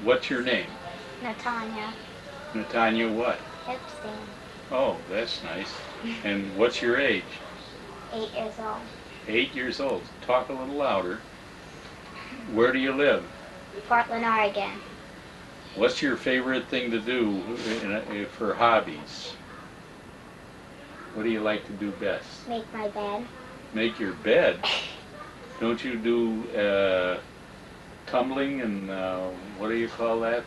What's your name? Natanya Natanya what? Epstein, Oh, that's nice. And what's your age? 8 years old. 8 years old. Talk a little louder. Where do you live? Portland, Oregon. What's your favorite thing to do for hobbies? What do you like to do best? Make my bed. Make your bed? Don't you do tumbling and what do you call that?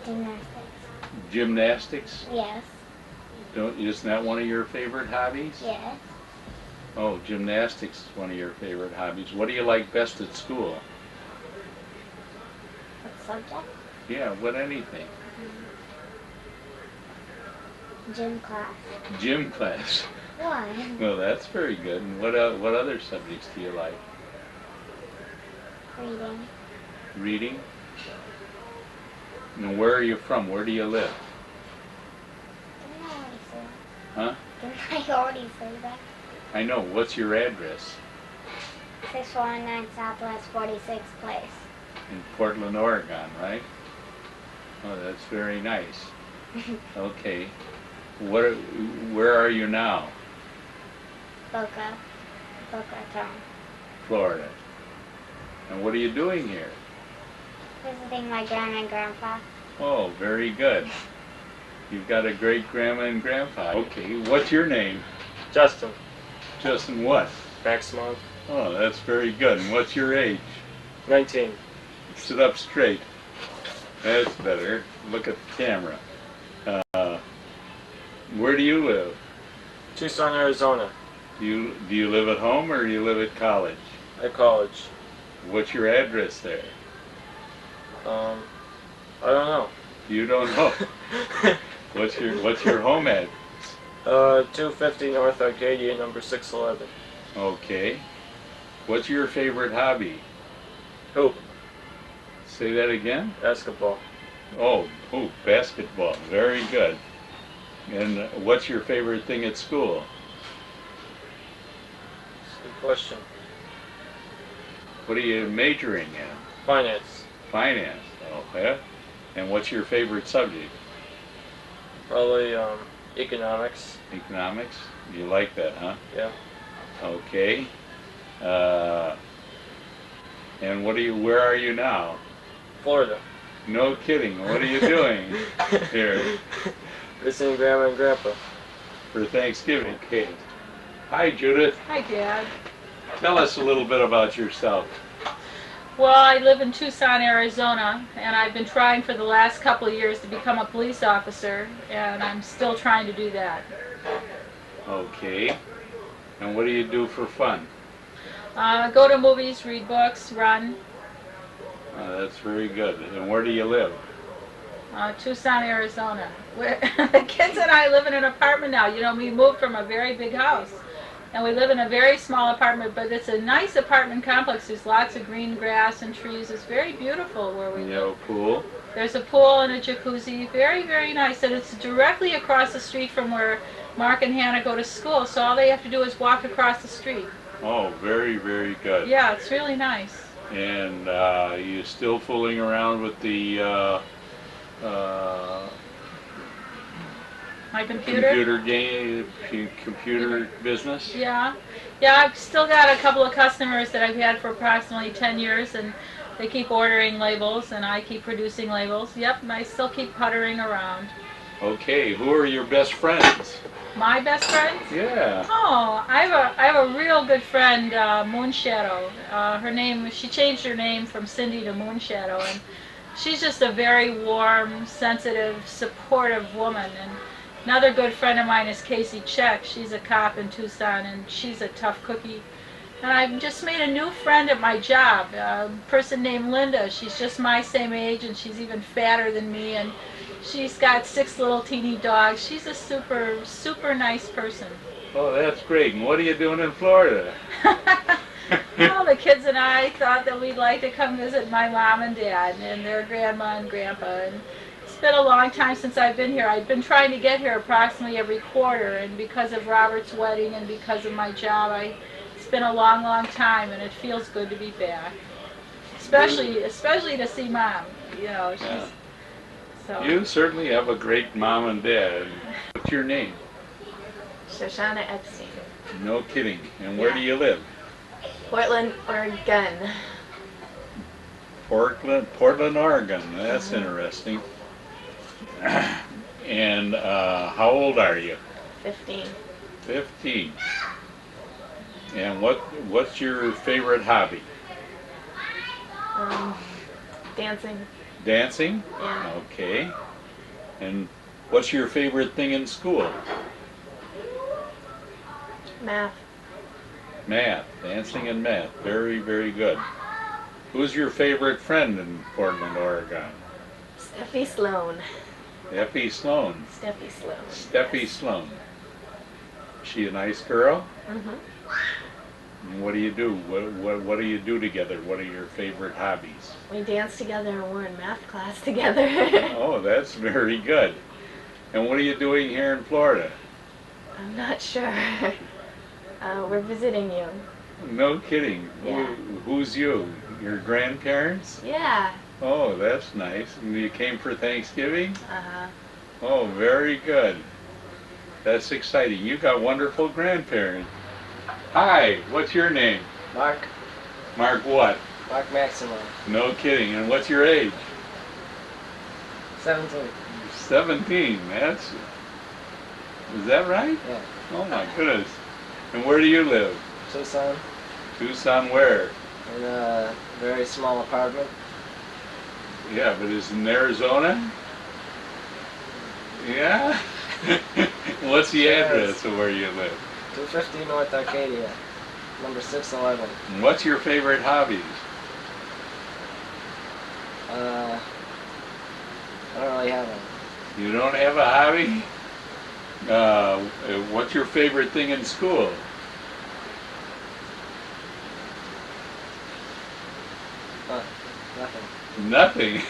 Gymnastics. Gymnastics? Yes. Isn't that one of your favorite hobbies? Yes. Oh, gymnastics is one of your favorite hobbies. What do you like best at school? What subject? Yeah, what anything. Gym class. Gym class. Why? Well, that's very good. And what other subjects do you like? Reading. Reading? And where are you from? Where do you live? Didn't I already say that? Huh? Didn't I already say that? I know. What's your address? 619 Southwest 46th Place. In Portland, Oregon, right? Oh, that's very nice. Okay. Where are you now? Boca Raton. Florida. And what are you doing here? Visiting my grandma and grandpa. Oh, very good. You've got a great grandma and grandpa. Okay, what's your name? Justin. Justin what? Maximum. Oh, that's very good. And what's your age? 19. Sit up straight. That's better. Look at the camera. Where do you live? Tucson, Arizona. Do you live at home or do you live at college? At college. What's your address there? I don't know. You don't know. What's your home address? 250 North Arcadia, number 611. Okay. What's your favorite hobby? Hoop. Say that again? Basketball. Oh, basketball. Very good. And what's your favorite thing at school? Good question. What are you majoring in? Finance. Finance. Okay. And what's your favorite subject? Probably economics. Economics? You like that, huh? Yeah. Okay. And where are you now? Florida. No kidding. What are you doing here? Visiting grandma and grandpa. For Thanksgiving. Okay. Hi, Judith. Hi, Dad. Tell us a little bit about yourself. Well, I live in Tucson, Arizona, and I've been trying for the last couple of years to become a police officer, and I'm still trying to do that. Okay. And what do you do for fun? Go to movies, read books, run. That's very good. And where do you live? Tucson, Arizona. The kids and I live in an apartment now. You know, we moved from a very big house. And we live in a very small apartment, but it's a nice apartment complex. There's lots of green grass and trees. It's very beautiful where we live. You have a pool? There's a pool and a jacuzzi. Very, very nice. And it's directly across the street from where Mark and Hannah go to school. So all they have to do is walk across the street. Oh, very, very good. Yeah, it's really nice. And you still fooling around with the My computer? Computer business? Yeah. Yeah, I've still got a couple of customers that I've had for approximately 10 years, and they keep ordering labels, and I keep producing labels. Yep, and I still keep puttering around. Okay, who are your best friends? My best friends? Yeah. Oh, I have a real good friend, Moonshadow. She changed her name from Cindy to Moonshadow, and she's just a very warm, sensitive, supportive woman. And another good friend of mine is Casey Check. She's a cop in Tucson, and she's a tough cookie. And I've just made a new friend at my job, a person named Linda. She's just my same age, and she's even fatter than me, and she's got 6 little teeny dogs. She's a super, super nice person. Oh, that's great. And what are you doing in Florida? Well, the kids and I thought that we'd like to come visit my mom and dad and their grandma and grandpa. And it's been a long time since I've been here. I've been trying to get here approximately every quarter, and because of Robert's wedding and because of my job, it's been a long, long time, and it feels good to be back. especially to see Mom. You know, she's Yeah. so. You certainly have a great mom and dad. What's your name? Shoshana Epstein. No kidding. And where Yeah. do you live? Portland, Oregon. Portland, Oregon. That's interesting. And how old are you? 15. 15. And what's your favorite hobby? Dancing. Dancing? Yeah. Okay. And what's your favorite thing in school? Math. Math. Dancing and math. Very, very good. Who's your favorite friend in Portland, Oregon? Steffi Sloan. Effie Sloan. Steffi Sloan. Steffi Sloan. She a nice girl? Mm-hmm. And what do you do? What do you do together? What are your favorite hobbies? We danced together and we're in math class together. Oh, that's very good. And what are you doing here in Florida? I'm not sure. We're visiting you. No kidding. Yeah. Who's you? Your grandparents? Yeah. Oh, that's nice. And you came for Thanksgiving? Uh-huh. Oh, very good. That's exciting. You got wonderful grandparents. Hi, what's your name? Mark. Mark what? Mark Maximo. No kidding. And what's your age? 17. 17. Is that right? Yeah. Oh my goodness. And where do you live? Tucson. Tucson where? In a very small apartment. Yeah, but it's in Arizona? Yeah? What's the address of where you live? 250 North Arcadia. Number 611. And what's your favorite hobbies? I don't really have one. You don't have a hobby? What's your favorite thing in school? Nothing. Nothing.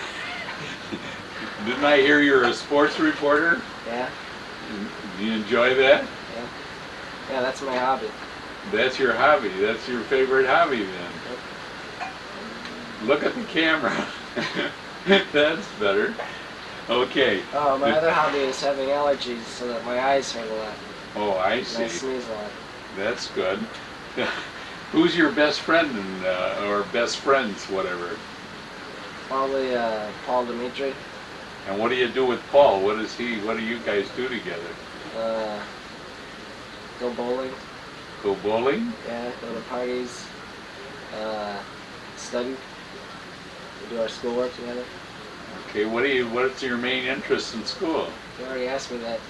Didn't I hear you're a sports reporter? Yeah? Do you enjoy that? Yeah. Yeah, that's my hobby. That's your hobby. That's your favorite hobby then. Look at the camera. That's better. Okay. Oh, my other hobby is having allergies so that my eyes hurt a lot. Oh, I And I see. sneeze a lot. That's good. Who's your best friend or best friends, whatever? Probably Paul Dimitri. And what do you do with Paul? What do you guys do together? Go bowling. Go bowling? Yeah, go to parties. Study. We do our schoolwork together. Okay, what's your main interest in school? You already asked me that.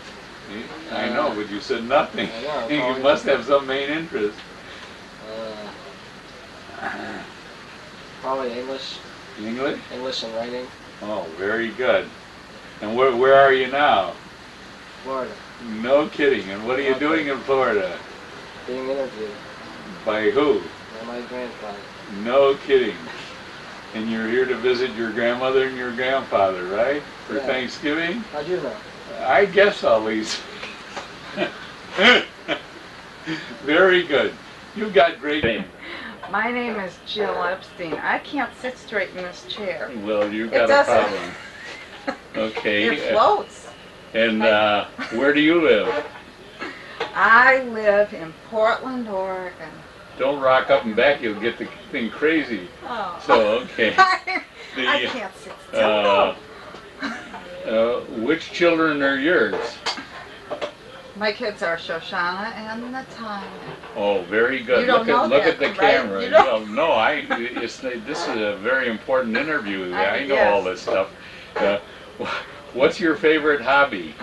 I know, but you said nothing. I know, You probably must not. have some main interest. Probably English. English? English and writing. Oh, very good. And where are you now? Florida. No kidding. And what are you Okay. doing in Florida? Being interviewed By who? by my grandfather. No kidding. And you're here to visit your grandmother and your grandfather, right? For Yeah. Thanksgiving? How'd you know? I guess always. Very good. You got great name. My name is Jill Epstein. I can't sit straight in this chair. Well, you It got a doesn't. problem. Okay. It floats. And where do you live? I live in Portland, Oregon. Don't rock up and back, you'll get the thing crazy. Oh. So, okay. I The, can't sit still. Which children are yours? My kids are Shoshana and Natalia. Oh, very good. You don't know look that, at the right? camera. You don't- No, this is a very important interview. I know yes. all this stuff. What's your favorite hobby?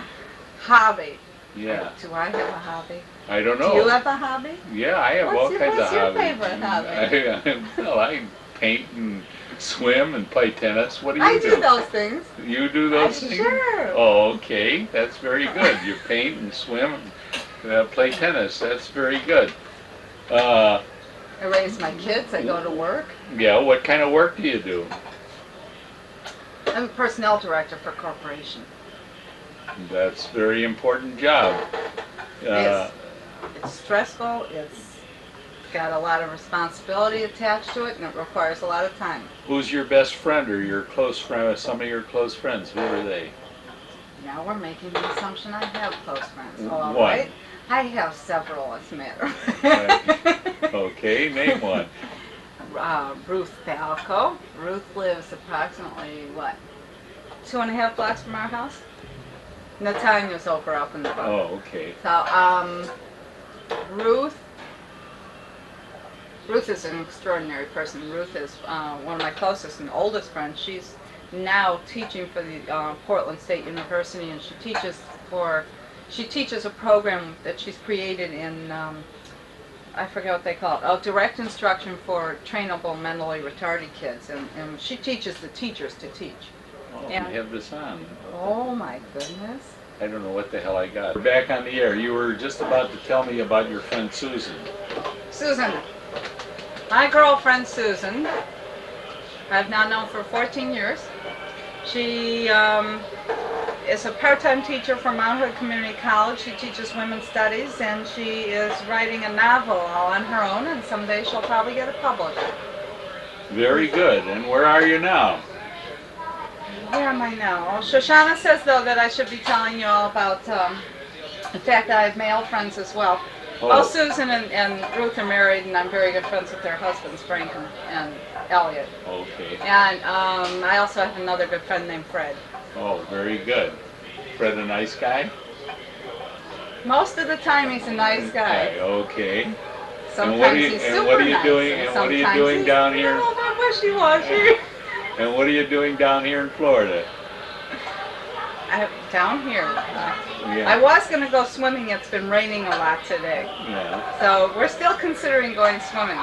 Hobby. Yeah, Do I have a hobby? I don't know. Do you have a hobby? Yeah, I have all kinds of what's your hobbies. favorite hobby? Well, I paint and swim and play tennis. What do you I do those things. You do those things? Sure. Oh, okay. That's very good. You paint and swim and play tennis. That's very good. I raise my kids. I go to work. Yeah, what kind of work do you do? I'm a personnel director for a corporation. That's a very important job. It's stressful. It's got a lot of responsibility attached to it, and it requires a lot of time. Who's your best friend or your close friend? Some of your close friends. Who are they? Now we're making the assumption I have close friends. All One. right. I have several, as a matter of Right. fact. Okay, name one. Ruth Falco. Ruth lives approximately, what, 2.5 blocks from our house? Natalia's over up in the road. Oh, okay. So, Ruth is an extraordinary person. Ruth is one of my closest and oldest friends. She's now teaching for the Portland State University, and she teaches a program that she's created in I forget what they call it. Oh, direct instruction for trainable mentally retarded kids, and she teaches the teachers to teach. Oh, Yeah. we have this on. Oh my goodness. I don't know what the hell I got. We're back on the air. You were just about to tell me about your friend Susan. Susan. My girlfriend Susan, I've now known for 14 years. She is a part-time teacher for Mount Hood Community College. She teaches women's studies, and she is writing a novel all on her own, and someday she'll probably get it published. Very good. And where are you now? Where am I now? Shoshana says, though, that I should be telling you all about the fact that I have male friends as well. Both Susan and Ruth are married, and I'm very good friends with their husbands, Frank and Elliot. Okay. And I also have another good friend named Fred. Oh, very good. Fred a nice guy? Most of the time he's a nice guy. Okay. Sometimes he's super nice. And what are you doing down here? Oh, that wishy-washy. And what are you doing down here in Florida? Down here. Yeah. I was going to go swimming. It's been raining a lot today. Yeah. So we're still considering going swimming.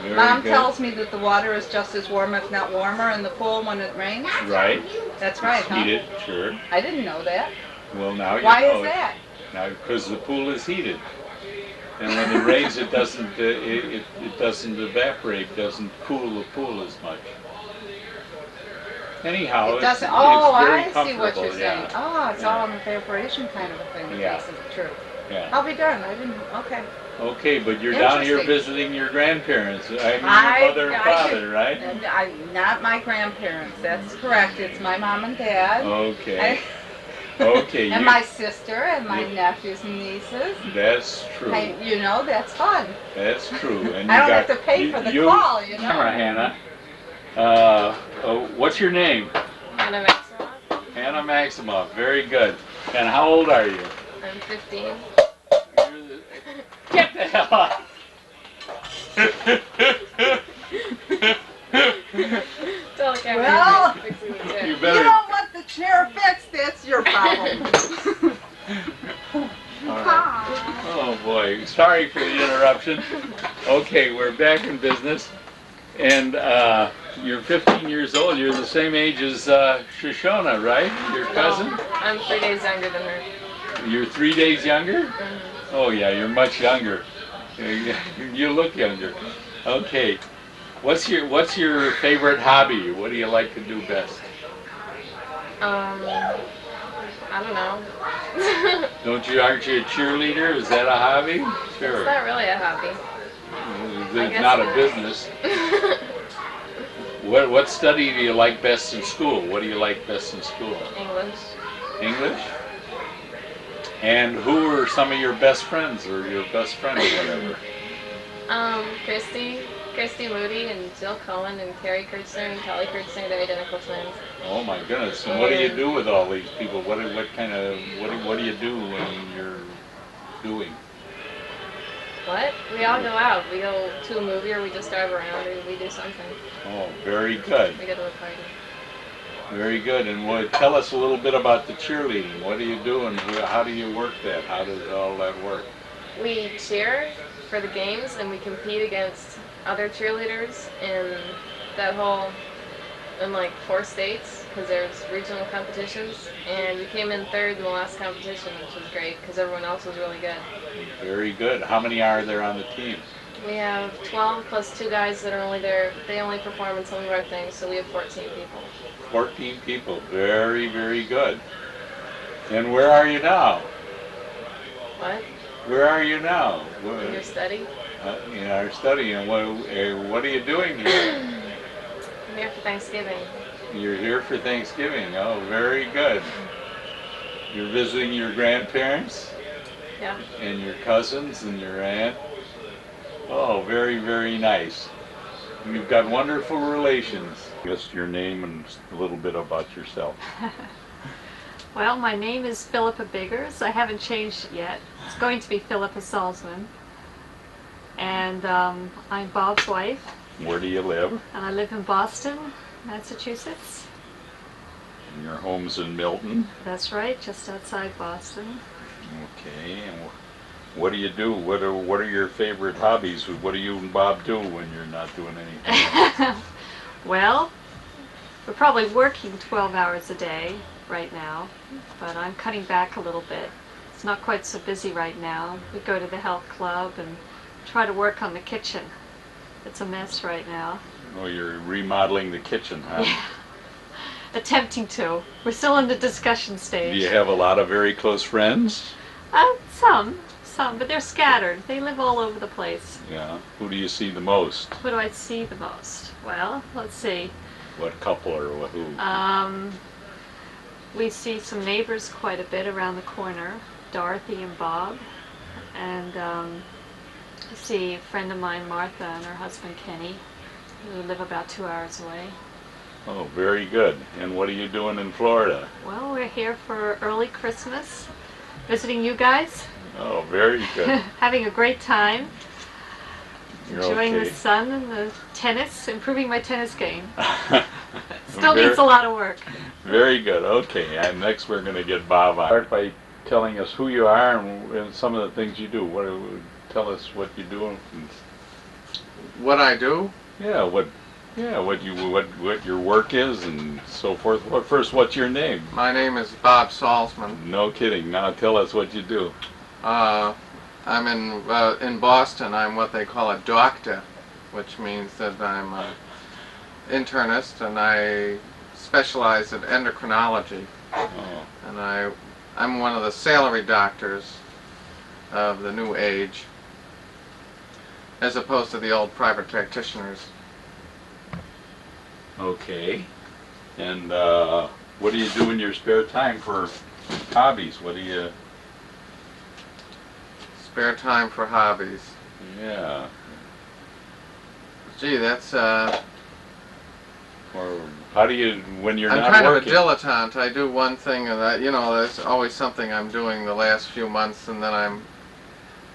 Very Mom good. tells me that the water is just as warm, if not warmer, in the pool when it rains. Right. That's right, huh? Heated, sure. I didn't know that. Well, now you Why know is it. that? Now, because the pool is heated, and when it rains, it doesn't it doesn't evaporate, doesn't cool the pool as much. Anyhow, It doesn't. it's Oh, very I see comfortable. what you're saying. Yeah. Oh, it's Yeah. all an evaporation kind of a thing. Yeah. Yes, it's true. Yeah. I'll be darned. I didn't. Okay. Okay, but you're down here Interesting. visiting your grandparents. I mean, your mother and father, right? Not my grandparents. That's correct. It's my mom and dad. Okay. Okay. And my sister and my nephews and nieces. That's true. You know, that's fun. That's true. And I you don't got, have to pay for the you, call, you know. Camera, Hannah. What's your name? Hannah Maximoff. Hannah Maximoff. Very good. And how old are you? I'm 15. Get the hell out. Tell the camera Well, you're fixing the You chair. You better. don't want the chair fixed. That's your problem. All right. Oh boy, sorry for the interruption. Okay, we're back in business. And you're 15 years old. You're the same age as Shoshana, right? Your cousin? No, I'm 3 days younger than her. You're 3 days younger? Oh yeah, you're much younger. You look younger. Okay. What's your favorite hobby? What do you like to do best? I don't know. Aren't you a cheerleader? Is that a hobby? Sure. It's not really a hobby. It's guess not a not. business. What study do you like best in school? What do you like best in school? English. English? And who are some of your best friends or your best friend or whatever? Christy Moody and Jill Cohen and Carrie Kirchner and Kelly Kirchner, they're identical twins. Oh my goodness! And what do you do with all these people? What do you do when you're doing? What? We all go out. We go to a movie or we just drive around or we do something. Oh, very good. We go to a party. Very good. And tell us a little bit about the cheerleading. What do you do and how do you work that? How does all that work? We cheer for the games and we compete against other cheerleaders in like 4 states because there's regional competitions, and we came in 3rd in the last competition, which was great because everyone else was really good. Very good. How many are there on the team? We have 12 plus 2 guys that are only there. They only perform in some of our things, so we have 14 people. 14 people. Very, very good. And where are you now? What? Where are you now? In your study? in our study. And what are you doing here? I'm here for Thanksgiving. You're here for Thanksgiving. Oh, very good. You're visiting your grandparents Yeah. and your cousins and your aunt. Oh, very, very nice. You've got wonderful relations. Just your name and a little bit about yourself. Well, my name is Philippa Biggers. I haven't changed it yet. It's going to be Philippa Salzman. And I'm Bob's wife, Where do you live? and I live in Boston, Massachusetts. And your home's in Milton. That's right, just outside Boston. Okay. And what do you do? What are your favorite hobbies? What do you and Bob do when you're not doing anything? Well, we're probably working 12 hours a day right now, but I'm cutting back a little bit. It's not quite so busy right now. We go to the health club and try to work on the kitchen. It's a mess right now. Oh, you're remodeling the kitchen, huh? Yeah. Attempting to. We're still in the discussion Do stage. you have a lot of very close friends? Some, but they're scattered. They live all over the place. Yeah. Who do you see the most? Who do I see the most? Well, let's see. What couple or who? We see some neighbors quite a bit around the corner, Dorothy and Bob. And I see a friend of mine, Martha, and her husband, Kenny, who live about 2 hours away. Oh, very good. And what are you doing in Florida? Well, we're here for early Christmas, visiting you guys, Oh, very good. having a great time, You're enjoying okay. the sun and the tennis, improving my tennis game. Still Very- needs a lot of work. Very good. Okay, and next we're going to get Bob on. Start by telling us who you are and some of the things you do. Tell us what you do. What I do? What your work is and so forth. First, what's your name? My name is Bob Salzman. No kidding. Now tell us what you do. I'm in Boston. I'm what they call a doctor, which means that I'm an internist, and I specialize in endocrinology. Oh, And I'm one of the salary doctors of the new age, as opposed to the old private practitioners. okay. And what do you do in your spare time for hobbies? What do you? Spare time for hobbies. Yeah. Gee, that's Or how do you when you're I'm not kind working? of a dilettante. I do one thing, and there's always something I'm doing the last few months, and then I'm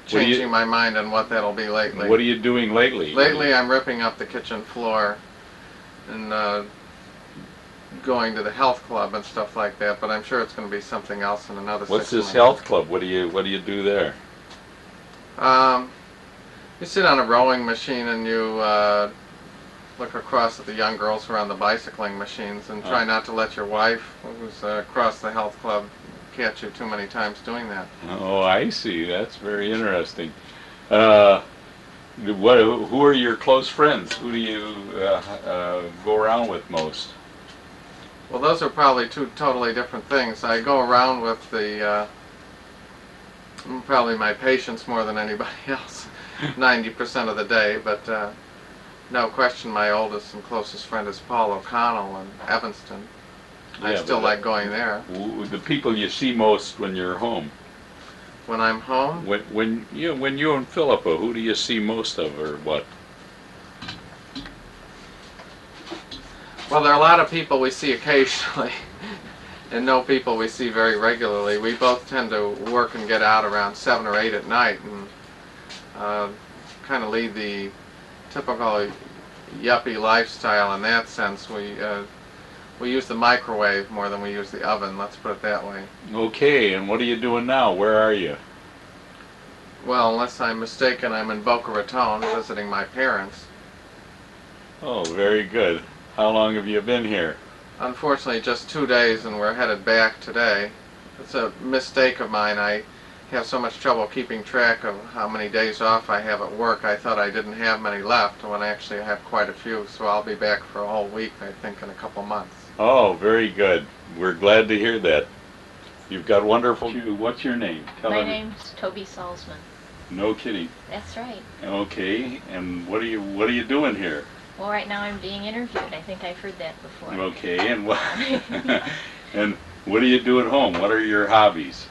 do you- changing my mind on what that'll be lately. What are you doing lately? Lately, I'm ripping up the kitchen floor and going to the health club and stuff like that. But I'm sure it's going to be something else in another. What's 6 this months. health club? What do you do there? You sit on a rowing machine and you look across at the young girls who are on the bicycling machines and try not to let your wife, who's across the health club, catch you too many times doing that. Oh, I see. That's very interesting. Who are your close friends? Who do you go around with most? Well, those are probably two totally different things. I go around with the probably my patients more than anybody else, 90% of the day. But no question, my oldest and closest friend is Paul O'Connell in Evanston. I Yeah, still but like going there. The people you see most when you're home. When I'm home, When you and Philippa, who do you see most of, or what? well, there are a lot of people we see occasionally, and no people we see very regularly. We both tend to work and get out around 7 or 8 at night, and kind of lead the typical yuppie lifestyle in that sense. We use the microwave more than we use the oven, let's put it that way. Okay, and what are you doing now? Where are you? Well, unless I'm mistaken, I'm in Boca Raton visiting my parents. Oh, very good. How long have you been here? Unfortunately, just 2 days, and we're headed back today. It's a mistake of mine. I have so much trouble keeping track of how many days off I have at work. I thought I didn't have many left, when actually I have quite a few, so I'll be back for a whole week, I think, in a couple months. Oh, very good. We're glad to hear that. You've got wonderful. What's your name? My name's Toby Salzman. No kidding. That's right. Okay, and what are you doing here? Well, right now I'm being interviewed. I think I've heard that before. Okay, and what and what do you do at home? What are your hobbies?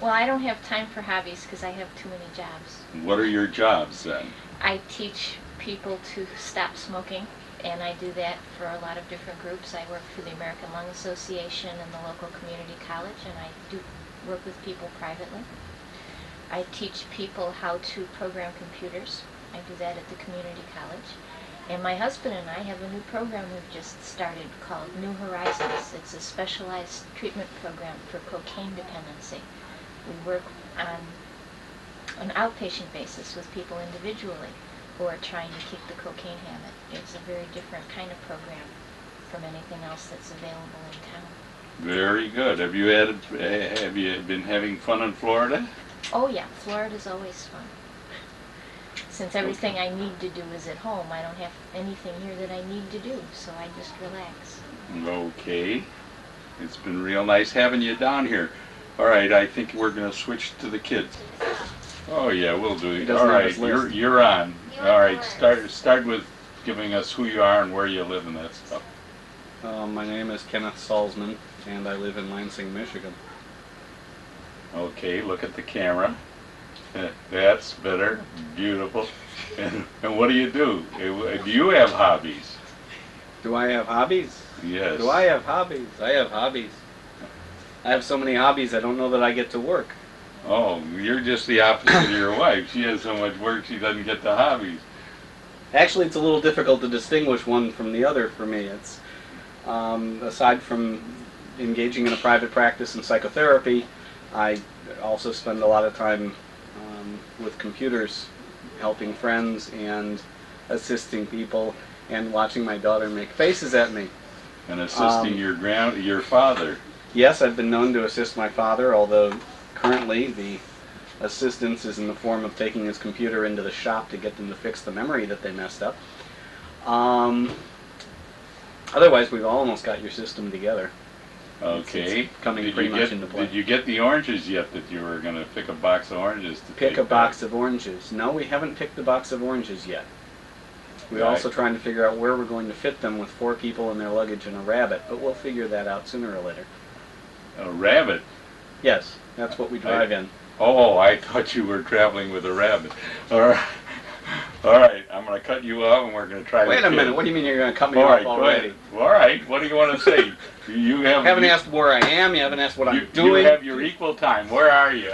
Well, I don't have time for hobbies because I have too many jobs. What are your jobs then? I teach people to stop smoking, and I do that for a lot of different groups. I work for the American Lung Association and the local community college, and I do work with people privately. I teach people how to program computers. I do that at the community college. And my husband and I have a new program we've just started called New Horizons. It's a specialized treatment program for cocaine dependency. We work on an outpatient basis with people individually who are trying to kick the cocaine habit. It's a very different kind of program from anything else that's available in town. Very good. Have you been having fun in Florida? Oh yeah, Florida's always fun. Since everything I need to do is at home, I don't have anything here that I need to do, so I just relax. Okay. It's been real nice having you down here. All right, I think we're going to switch to the kids. Oh yeah, we'll do He it. doesn't All have right, his list. you're on. All right, start with giving us who you are and where you live and that stuff. My name is Kenneth Salzman, and I live in Lansing, Michigan. Okay, look at the camera. That's better. Beautiful. And what do you do? Do you have hobbies? Do I have hobbies? Yes. Do I have hobbies? I have hobbies. I have so many hobbies I don't know that I get to work. Oh, you're just the opposite of your wife. She has so much work she doesn't get the hobbies. Actually, it's a little difficult to distinguish one from the other for me. It's aside from engaging in a private practice in psychotherapy, I also spend a lot of time with computers, helping friends and assisting people, and watching my daughter make faces at me. And assisting your father. Yes, I've been known to assist my father, although currently the assistance is in the form of taking his computer into the shop to get them to fix the memory that they messed up. Otherwise, we've almost got your system together. Okay. It's coming pretty much into play. Did you get the oranges yet that you were going to pick a box of oranges to Pick take a back? box of oranges. No, we haven't picked the box of oranges yet. We're Right. also trying to figure out where we're going to fit them with 4 people and their luggage and a rabbit, but we'll figure that out sooner or later. A rabbit? Yes, that's what we drive in. Oh, I thought you were traveling with a rabbit. All right. All right, I'm going to cut you off and we're going to try Wait the a minute, kids. what do you mean you're going to cut me All off right, go already? ahead. All right, what do you want to say? You haven't asked where I am, you haven't asked what I'm doing. You have your equal time. Where are you?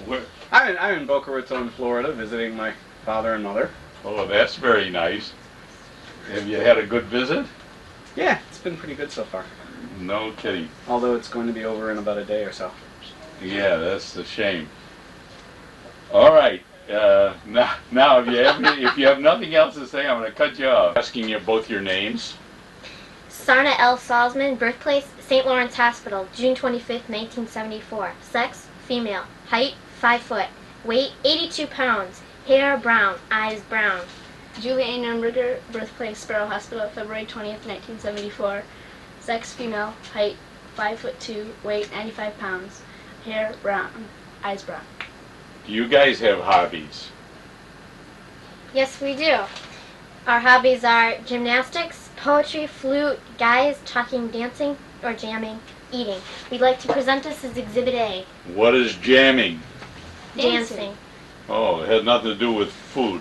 Where? I'm in Boca Raton, Florida, visiting my father and mother. Oh, that's very nice. Have you had a good visit? Yeah, it's been pretty good so far. No kidding. Although it's going to be over in about a day or so. Yeah, that's a shame. All right. Now, if you have nothing else to say, I'm going to cut you off. Asking you both your names. Sarna L. Salzman, birthplace, St. Lawrence Hospital, June 25th, 1974. Sex, female. Height, 5 foot. Weight, 82 pounds. Hair, brown. Eyes, brown. Julia A. Nurnberger, birthplace, Sparrow Hospital, February 20th, 1974. Sex, female. Height, 5'2", weight 95 pounds. Hair, brown. Eyes, brown. Do you guys have hobbies? Yes, we do. Our hobbies are gymnastics, poetry, flute, guys, talking, dancing, or jamming, eating. We'd like to present this as Exhibit A. What is jamming? Dancing. Oh, it has nothing to do with food.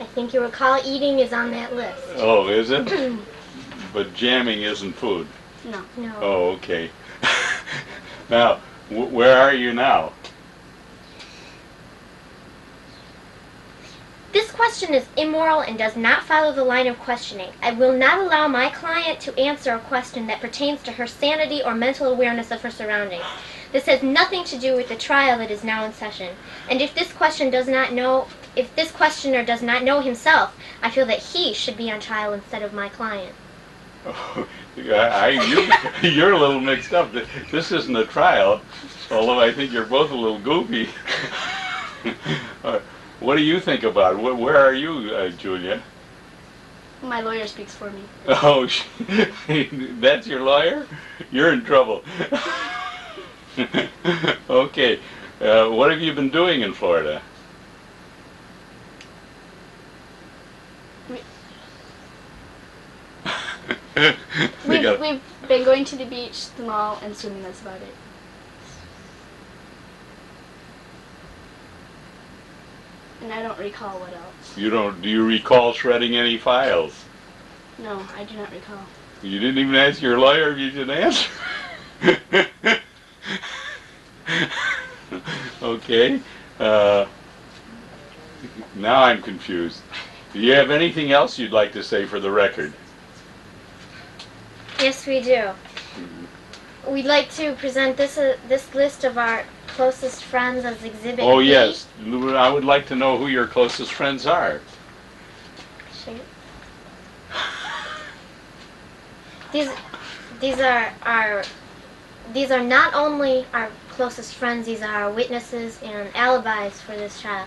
I think you recall eating is on that list. Oh, is it? But jamming isn't food. No. No. Oh, okay. Now, where are you now? This question is immoral and does not follow the line of questioning. I will not allow my client to answer a question that pertains to her sanity or mental awareness of her surroundings. This has nothing to do with the trial that is now in session. And if this questioner does not know himself, I feel that he should be on trial instead of my client. Oh, you're a little mixed up. This isn't a trial, although I think you're both a little goofy. What do you think about it? Where are you, Julia? My lawyer speaks for me. Oh, that's your lawyer? You're in trouble. Okay. What have you been doing in Florida? They got- We've been going to the beach, the mall, and swimming. That's about it. And I don't recall what else. You don't? Do you recall shredding any files? No, I do not recall. You didn't even ask your lawyer if you should answer. Okay. Now I'm confused. Do you have anything else you'd like to say for the record? Yes, we do. We'd like to present this list of our closest friends as Exhibit Oh B. yes, I would like to know who your closest friends are. Sure. These are not only our closest friends, these are our witnesses and alibis for this trial.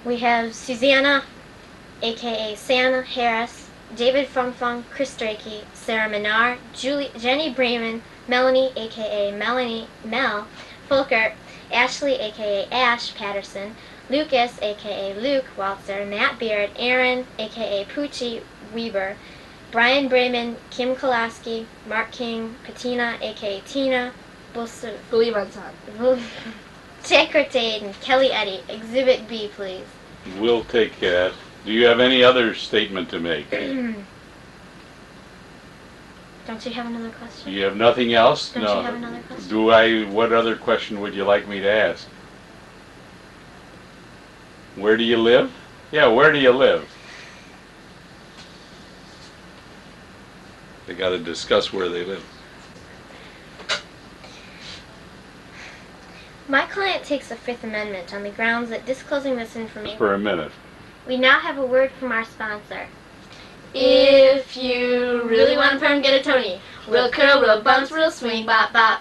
We have Susanna, aka Santa Harris, David Fung Fung, Chris Drakey, Sarah Menard, Jenny Bremen, Melanie, aka Melanie Mel, Folkert, Ashley, aka Ash Patterson, Lucas, aka Luke Waltzer, Matt Beard, Aaron, aka Poochie Weber, Brian Bremen, Kim Kolaski, Mark King, Patina, aka Tina, Believe on time. Jack Cortade, and Kelly Eddy. Exhibit B, please. We'll take that. Do you have any other statement to make? Don't you have another question? You have nothing else? Don't No. you have another question? Do I? What other question would you like me to ask? Where do you live? Yeah, where do you live? They got to discuss where they live. My client takes the Fifth Amendment on the grounds that disclosing this information... For a minute. We now have a word from our sponsor. If you really want to perm, get a Tony. Real curl, real bounce, real swing, bop, bop.